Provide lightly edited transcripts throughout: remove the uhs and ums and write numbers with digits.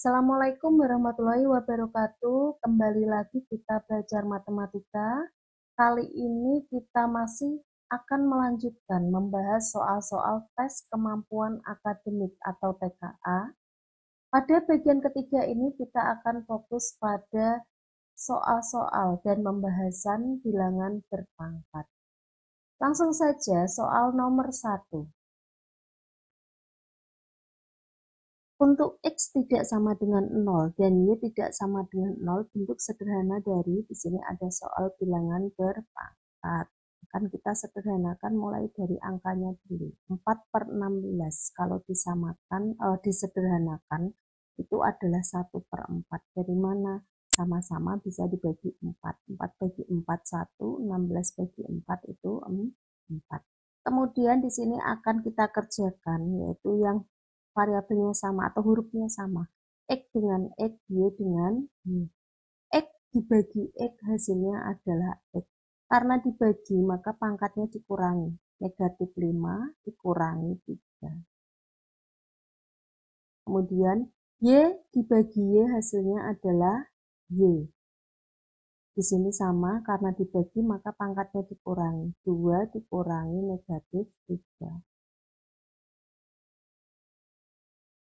Assalamualaikum warahmatullahi wabarakatuh. Kembali lagi kita belajar matematika. Kali ini kita masih akan melanjutkan membahas soal-soal tes kemampuan akademik atau TKA. Pada bagian ketiga ini kita akan fokus pada soal-soal dan pembahasan bilangan berpangkat. Langsung saja soal nomor 1. Untuk X tidak sama dengan 0 dan Y tidak sama dengan 0, bentuk sederhana dari di sini ada soal bilangan berpangkat. Akan kita sederhanakan mulai dari angkanya dulu. 4/16 kalau disamakan, disederhanakan itu adalah 1/4. Dari mana? Sama-sama bisa dibagi 4. 4 bagi 4 1, 16 bagi 4 itu 4. Kemudian di sini akan kita kerjakan yaitu yang variabelnya sama atau hurufnya sama. X dengan X, Y dengan Y. X dibagi X hasilnya adalah X. Karena dibagi maka pangkatnya dikurangi. Negatif 5 dikurangi 3. Kemudian Y dibagi Y hasilnya adalah Y. Di sini sama karena dibagi maka pangkatnya dikurangi. 2 dikurangi negatif 3.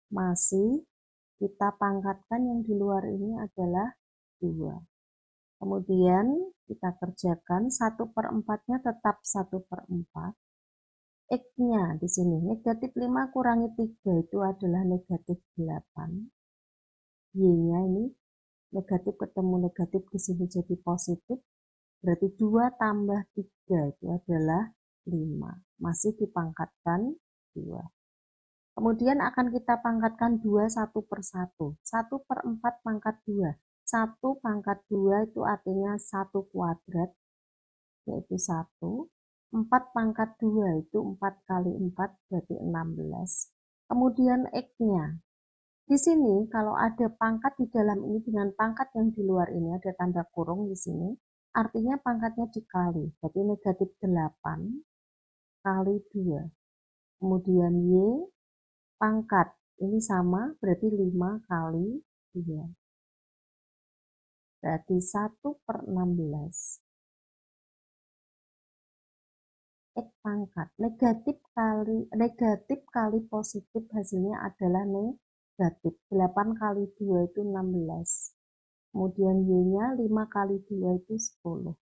Masih kita pangkatkan yang di luar ini adalah 2. Kemudian kita kerjakan 1/4-nya tetap 1/4. X-nya di sini negatif 5 kurangi 3 itu adalah negatif 8. Y-nya ini negatif ketemu negatif di sini jadi positif. Berarti 2 tambah 3 itu adalah 5. Masih dipangkatkan 2. Kemudian akan kita pangkatkan 2 1 per 1. 1/4 pangkat 2. 1 pangkat 2 itu artinya 1 kuadrat, yaitu 1. 4 pangkat 2 itu 4 kali 4 berarti 16. Kemudian X-nya. Di sini kalau ada pangkat di dalam ini dengan pangkat yang di luar ini ada tanda kurung di sini, artinya pangkatnya dikali. Berarti negatif 8 kali 2. Kemudian Y pangkat ini sama berarti 5 kali 2. Berarti 1/16. X pangkat negatif kali positif hasilnya adalah negatif. 8 kali 2 itu 16. Kemudian Y-nya 5 kali 2 itu 10.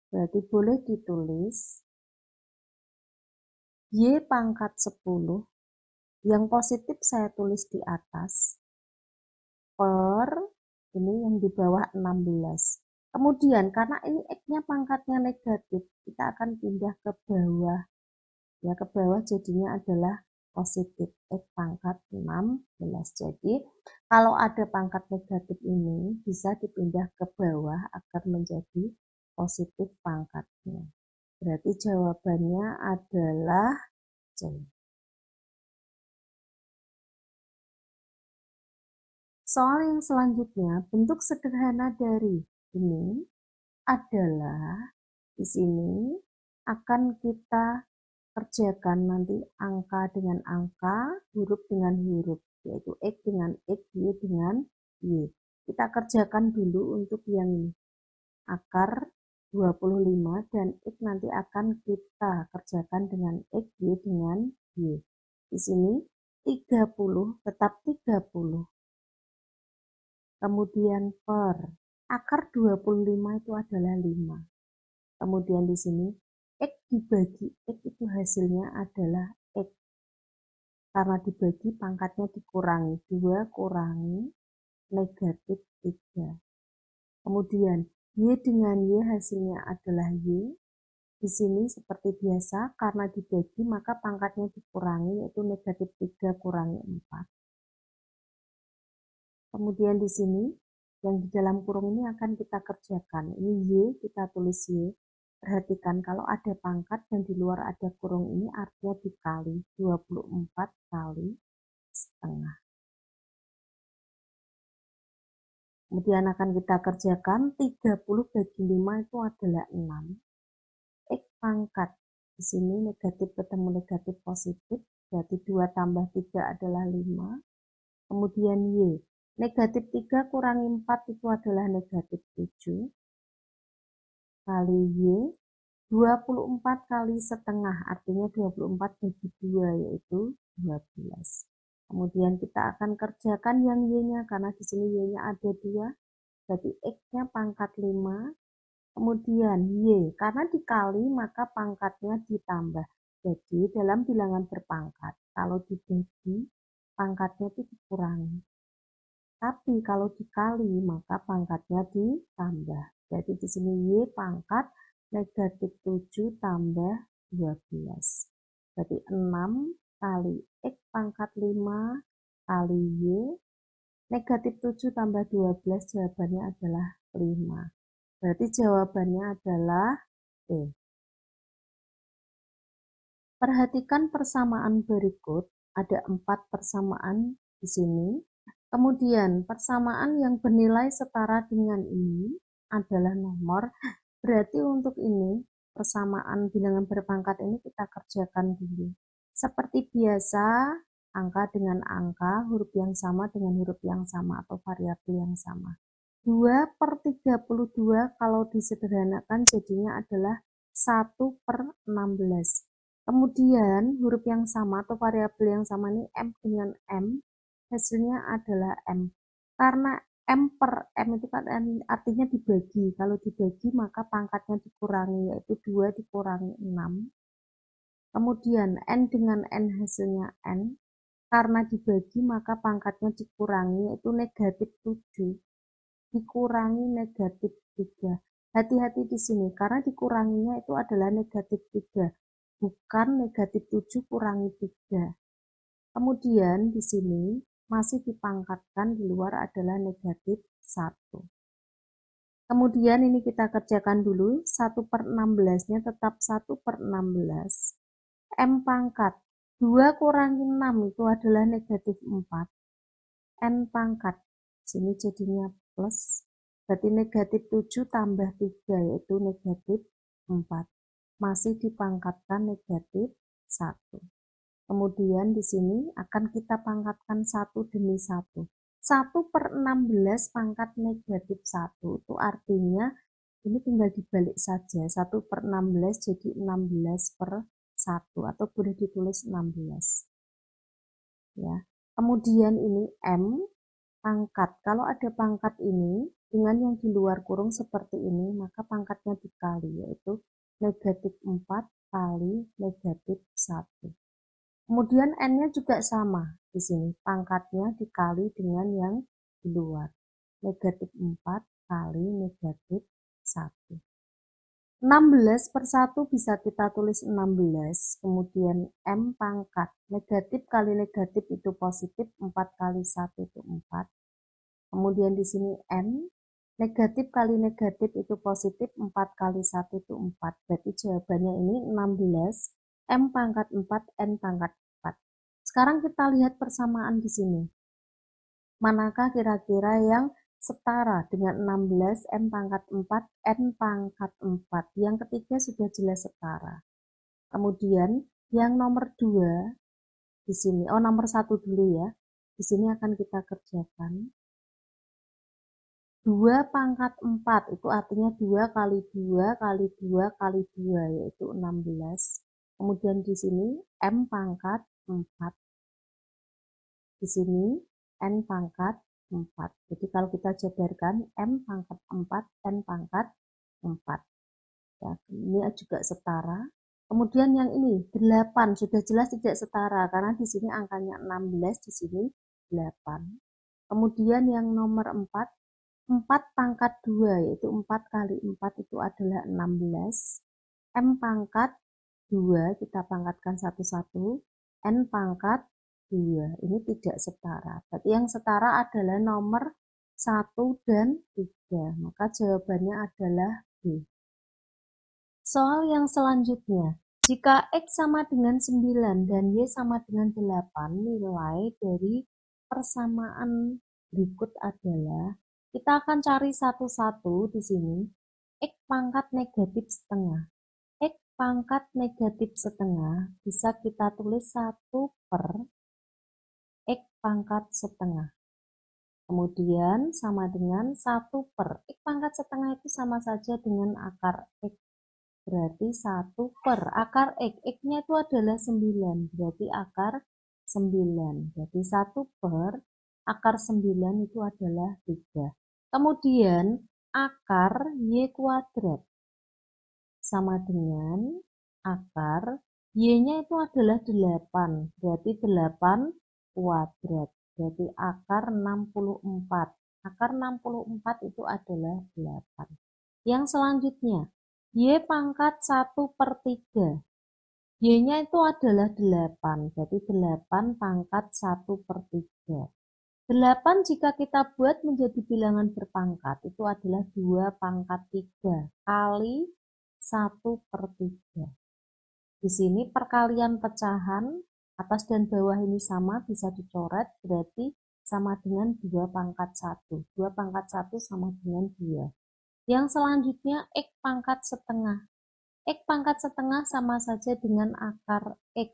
Berarti boleh ditulis Y pangkat 10. Yang positif saya tulis di atas. Per ini yang di bawah 16. Kemudian karena ini X-nya pangkatnya negatif, kita akan pindah ke bawah. Ya, ke bawah jadinya adalah positif. X pangkat 16. Jadi kalau ada pangkat negatif ini bisa dipindah ke bawah agar menjadi positif pangkatnya. Berarti jawabannya adalah C. Soal yang selanjutnya, bentuk sederhana dari ini adalah di sini akan kita kerjakan nanti angka dengan angka, huruf dengan huruf, yaitu X dengan X, Y dengan Y. Kita kerjakan dulu untuk yang ini. Akar 25 dan X nanti akan kita kerjakan dengan X, Y dengan Y. Di sini 30 tetap 30. Kemudian per akar 25 itu adalah 5. Kemudian di sini X dibagi X itu hasilnya adalah X. Karena dibagi pangkatnya dikurangi. 2 kurangi negatif 3. Kemudian Y dengan Y hasilnya adalah Y. Di sini seperti biasa karena dibagi maka pangkatnya dikurangi yaitu negatif 3 kurangi 4. Kemudian di sini yang di dalam kurung ini akan kita kerjakan. Ini Y, kita tulis Y. Perhatikan kalau ada pangkat dan di luar ada kurung ini artinya dikali 24 kali setengah. Kemudian akan kita kerjakan 30 bagi 5 itu adalah 6. X pangkat. Di sini negatif ketemu negatif positif. Berarti 2 tambah 3 adalah 5. Kemudian Y. Negatif 3 kurangi 4 itu adalah negatif 7 kali Y. 24 kali setengah, artinya 24 bagi 2 yaitu 12. Kemudian kita akan kerjakan yang Y-nya, karena di sini Y-nya ada 2, jadi X-nya pangkat 5. Kemudian Y, karena dikali maka pangkatnya ditambah. Jadi dalam bilangan berpangkat, kalau dibagi, pangkatnya itu dikurangi. Tapi kalau dikali maka pangkatnya ditambah. Jadi di sini Y pangkat negatif 7 tambah 12. Berarti 6 kali X pangkat 5 kali Y. Negatif 7 tambah 12 jawabannya adalah 5. Berarti jawabannya adalah E. Perhatikan persamaan berikut. Ada 4 persamaan di sini. Kemudian persamaan yang bernilai setara dengan ini adalah nomor. Berarti untuk ini persamaan bilangan berpangkat ini kita kerjakan dulu. Seperti biasa, angka dengan angka, huruf yang sama dengan huruf yang sama atau variabel yang sama. 2/32 kalau disederhanakan jadinya adalah 1/16. Kemudian huruf yang sama atau variabel yang sama ini M dengan M, hasilnya adalah M. Karena M per M itu kan artinya dibagi. Kalau dibagi maka pangkatnya dikurangi, yaitu 2 dikurangi 6. Kemudian N dengan N hasilnya N. Karena dibagi maka pangkatnya dikurangi, yaitu negatif 7. Dikurangi negatif 3. Hati-hati di sini, karena dikuranginya itu adalah negatif 3. Bukan negatif 7 kurangi 3. Kemudian di sini masih dipangkatkan di luar adalah negatif 1. Kemudian ini kita kerjakan dulu, 1/16-nya tetap 1/16. M pangkat 2 kurangi 6 itu adalah negatif 4. N pangkat, sini jadinya plus, berarti negatif 7 tambah 3 yaitu negatif 4. Masih dipangkatkan negatif 1. Kemudian di sini akan kita pangkatkan 1 demi 1. 1/16 pangkat negatif 1. Itu artinya ini tinggal dibalik saja. 1/16 jadi 16/1 atau boleh ditulis 16. Ya. Kemudian ini M pangkat. Kalau ada pangkat ini dengan yang di luar kurung seperti ini, maka pangkatnya dikali, yaitu negatif 4 kali negatif 1. Kemudian N-nya juga sama. Di sini pangkatnya dikali dengan yang di luar. Negatif 4 kali negatif 1. 16/1 bisa kita tulis 16. Kemudian M pangkat. Negatif kali negatif itu positif. 4 kali 1 itu 4. Kemudian di sini N. Negatif kali negatif itu positif. 4 kali 1 itu 4. Berarti jawabannya ini 16. M pangkat 4, N pangkat 4. Sekarang kita lihat persamaan di sini. Manakah kira-kira yang setara dengan 16, M pangkat 4, N pangkat 4. Yang ketiga sudah jelas setara. Kemudian yang nomor 2 di sini, nomor 1 dulu ya. Di sini akan kita kerjakan. 2 pangkat 4 itu artinya 2 kali 2 kali 2 kali 2 yaitu 16. Kemudian di sini M pangkat 4. Di sini N pangkat 4. Jadi kalau kita jabarkan M pangkat 4, N pangkat 4. Ya, ini juga setara. Kemudian yang ini 8 sudah jelas tidak setara karena di sini angkanya 16, di sini 8. Kemudian yang nomor 4 pangkat 2 yaitu 4 kali 4 itu adalah 16. M pangkat 2 kita pangkatkan satu-satu. N pangkat 2 ini tidak setara. Berarti yang setara adalah nomor 1 dan 3. Maka jawabannya adalah B. Soal yang selanjutnya. Jika X sama dengan 9 dan Y sama dengan 8, nilai dari persamaan berikut adalah, kita akan cari satu-satu di sini. X pangkat negatif setengah. X pangkat negatif setengah bisa kita tulis 1 per X pangkat setengah. Kemudian sama dengan 1 per. X pangkat setengah itu sama saja dengan akar X. Berarti 1 per akar X. X-nya itu adalah 9. Berarti akar 9. Berarti 1 per akar 9 itu adalah 3. Kemudian akar Y kuadrat sama dengan akar Y-nya itu adalah 8. Berarti 8 kuadrat. Berarti akar 64. Akar 64 itu adalah 8. Yang selanjutnya, Y pangkat 1 per 3. Y-nya itu adalah 8. Berarti 8 pangkat 1 per 3. 8 jika kita buat menjadi bilangan berpangkat itu adalah 2 pangkat 3 kali 1 per 3. Di sini perkalian pecahan atas dan bawah ini sama, bisa dicoret, berarti sama dengan 2 pangkat 1. 2 pangkat 1 sama dengan 2. Yang selanjutnya X pangkat setengah. X pangkat setengah sama saja dengan akar X.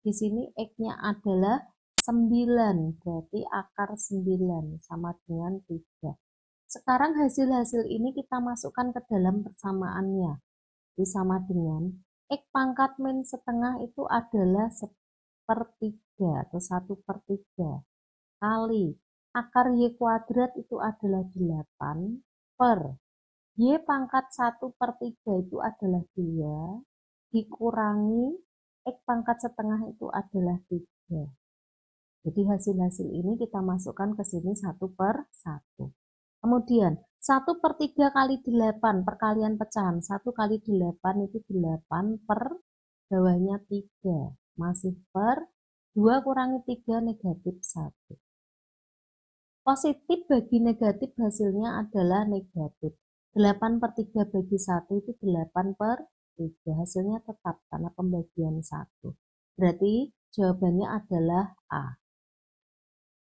Di sini X-nya adalah 9, berarti akar 9 sama dengan 3. Sekarang hasil-hasil ini kita masukkan ke dalam persamaannya. Jadi sama dengan X pangkat min setengah itu adalah 1/3 atau 1/3 kali akar Y kuadrat itu adalah 8 per Y pangkat 1/3 itu adalah 2 dikurangi X pangkat setengah itu adalah 3. Jadi hasil-hasil ini kita masukkan ke sini 1/1. Kemudian 1/3 kali 8 perkalian pecahan. 1 kali 8 itu 8 per bawahnya 3. Masih per 2 kurangi 3 negatif 1. Positif bagi negatif hasilnya adalah negatif. 8/3 bagi 1 itu 8/3. Hasilnya tetap karena pembagian 1. Berarti jawabannya adalah A.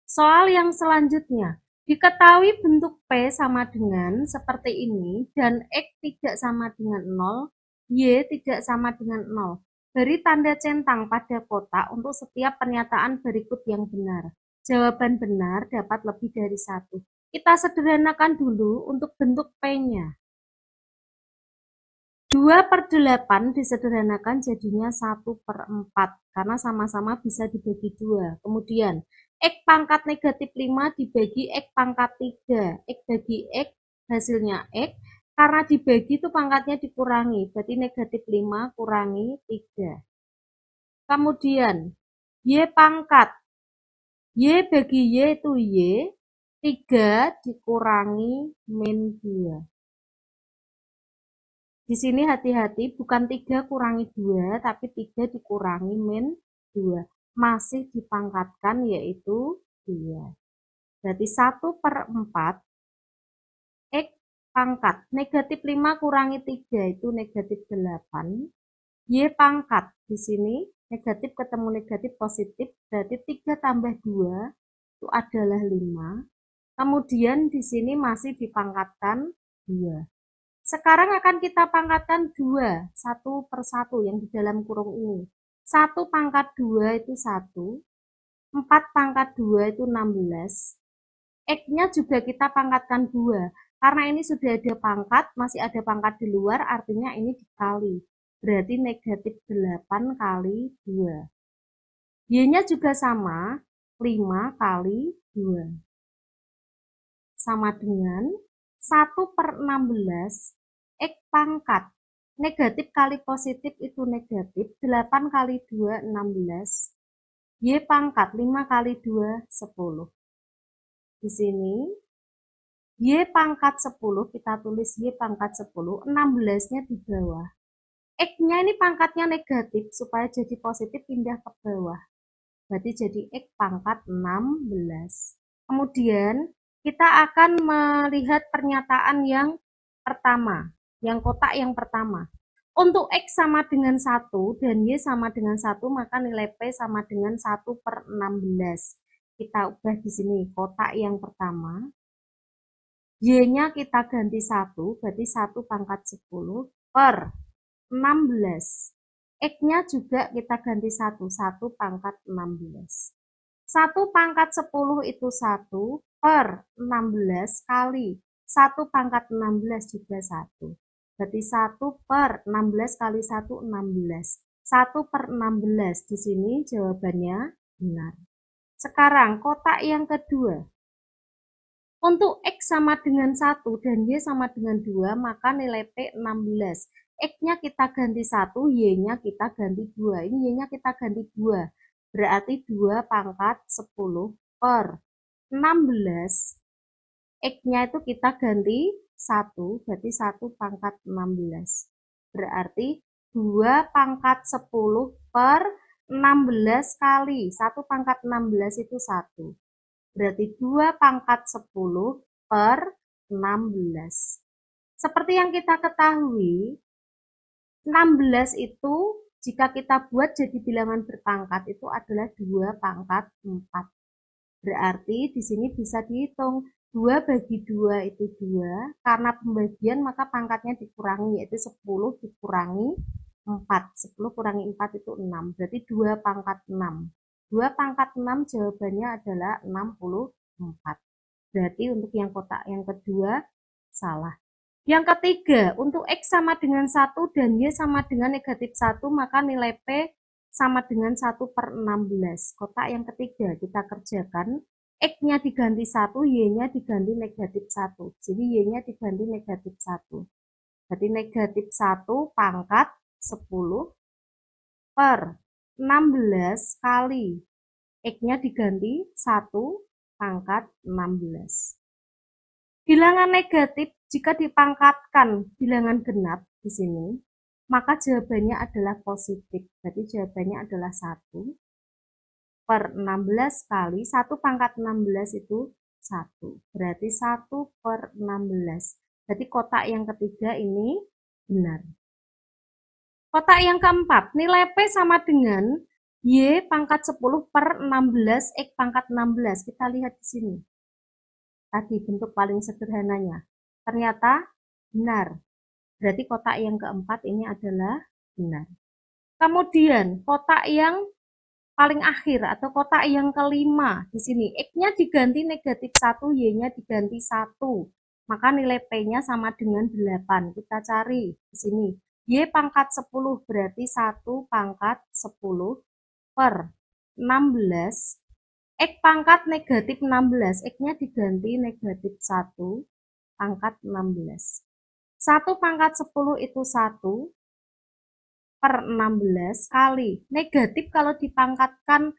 Soal yang selanjutnya, diketahui bentuk P sama dengan seperti ini dan X tidak sama dengan 0, Y tidak sama dengan 0. Beri tanda centang pada kotak untuk setiap pernyataan berikut yang benar. Jawaban benar dapat lebih dari 1. Kita sederhanakan dulu untuk bentuk P-nya. 2/8 disederhanakan jadinya 1/4 karena sama-sama bisa dibagi 2. Kemudian X pangkat negatif 5 dibagi X pangkat 3. X bagi X hasilnya X. Karena dibagi itu pangkatnya dikurangi. Berarti negatif 5 kurangi 3. Kemudian Y pangkat. Y bagi Y itu Y. 3 dikurangi min 2. Di sini hati-hati, bukan 3 kurangi 2, tapi 3 dikurangi min 2. Masih dipangkatkan yaitu 2. Berarti 1/4 X pangkat. Negatif 5 kurangi 3 itu negatif 8. Y pangkat. Di sini negatif ketemu negatif positif, berarti 3 tambah 2 itu adalah 5. Kemudian di sini masih dipangkatkan 2. Sekarang akan kita pangkatkan 2, 1/1 yang di dalam kurung ini. 1 pangkat 2 itu 1, 4 pangkat 2 itu 16. X-nya juga kita pangkatkan 2. Karena ini sudah ada pangkat, masih ada pangkat di luar, artinya ini dikali. Berarti negatif 8 kali 2. Y-nya juga sama, 5 kali 2. Sama dengan 1/16 X pangkat. Negatif kali positif itu negatif. 8 kali 2, 16. Y pangkat. 5 kali 2, 10. Di sini, Y pangkat 10. Kita tulis Y pangkat 10. 16-nya di bawah. X-nya ini pangkatnya negatif. Supaya jadi positif, pindah ke bawah. Berarti jadi X pangkat 16. Kemudian, kita akan melihat pernyataan yang pertama. Yang kotak yang pertama. Untuk X sama dengan 1 dan Y sama dengan 1, maka nilai P sama dengan 1/16. Kita ubah di sini kotak yang pertama. Y-nya kita ganti 1, berarti 1 pangkat 10 per 16. X-nya juga kita ganti 1, 1 pangkat 16. 1 pangkat 10 itu 1, per 16 kali 1 pangkat 16 juga 1. Berarti 1 per 16 kali 1, 16. 1 per 16. Di sini jawabannya benar. Sekarang kotak yang kedua. Untuk X sama dengan 1 dan Y sama dengan 2, maka nilai P 16. X-nya kita ganti 1, Y-nya kita ganti 2. Ini Y-nya kita ganti 2. Berarti 2 pangkat 10 per 16. X-nya itu kita ganti 1, berarti 1 pangkat 16. Berarti 2 pangkat 10 per 16 kali 1 pangkat 16 itu 1. Berarti 2 pangkat 10 per 16. Seperti yang kita ketahui, 16 itu jika kita buat jadi bilangan berpangkat itu adalah 2 pangkat 4. Berarti di sini bisa dihitung 2 bagi 2 itu 2. Karena pembagian maka pangkatnya dikurangi, yaitu 10 dikurangi 4. 10 kurangi 4 itu 6. Berarti 2 pangkat 6. 2 pangkat 6 jawabannya adalah 64. Berarti untuk yang kotak yang kedua salah. Yang ketiga, untuk X sama dengan 1 dan Y sama dengan negatif 1, maka nilai P sama dengan 1 per 16. Kotak yang ketiga kita kerjakan. X-nya diganti 1, Y-nya diganti negatif 1. Jadi Y-nya diganti negatif 1. Berarti negatif 1 pangkat 10 per 16 kali X-nya diganti 1 pangkat 16. Bilangan negatif jika dipangkatkan bilangan genap di sini, maka jawabannya adalah positif. Berarti jawabannya adalah 1 per 16 kali 1 pangkat 16 itu 1. Berarti 1 per 16. Berarti kotak yang ketiga ini benar. Kotak yang keempat, nilai P sama dengan Y pangkat 10 per 16 X pangkat 16. Kita lihat di sini. Tadi bentuk paling sederhananya. Ternyata benar. Berarti kotak yang keempat ini adalah benar. Kemudian kotak yang paling akhir atau kotak yang kelima di sini. X-nya diganti negatif 1, Y-nya diganti 1. Maka nilai P-nya sama dengan 8. Kita cari di sini. Y pangkat 10 berarti 1 pangkat 10 per 16. X pangkat negatif 16. X-nya diganti negatif 1 pangkat 16. 1 pangkat 10 itu 1 per 16 kali negatif kalau dipangkatkan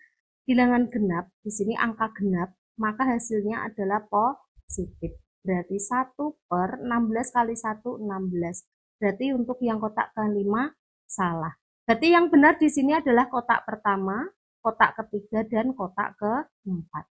bilangan genap, di sini angka genap, maka hasilnya adalah positif. Berarti 1 per 16 kali 1, 16. Berarti untuk yang kotak kelima salah. Berarti yang benar di sini adalah kotak pertama, kotak ketiga, dan kotak keempat.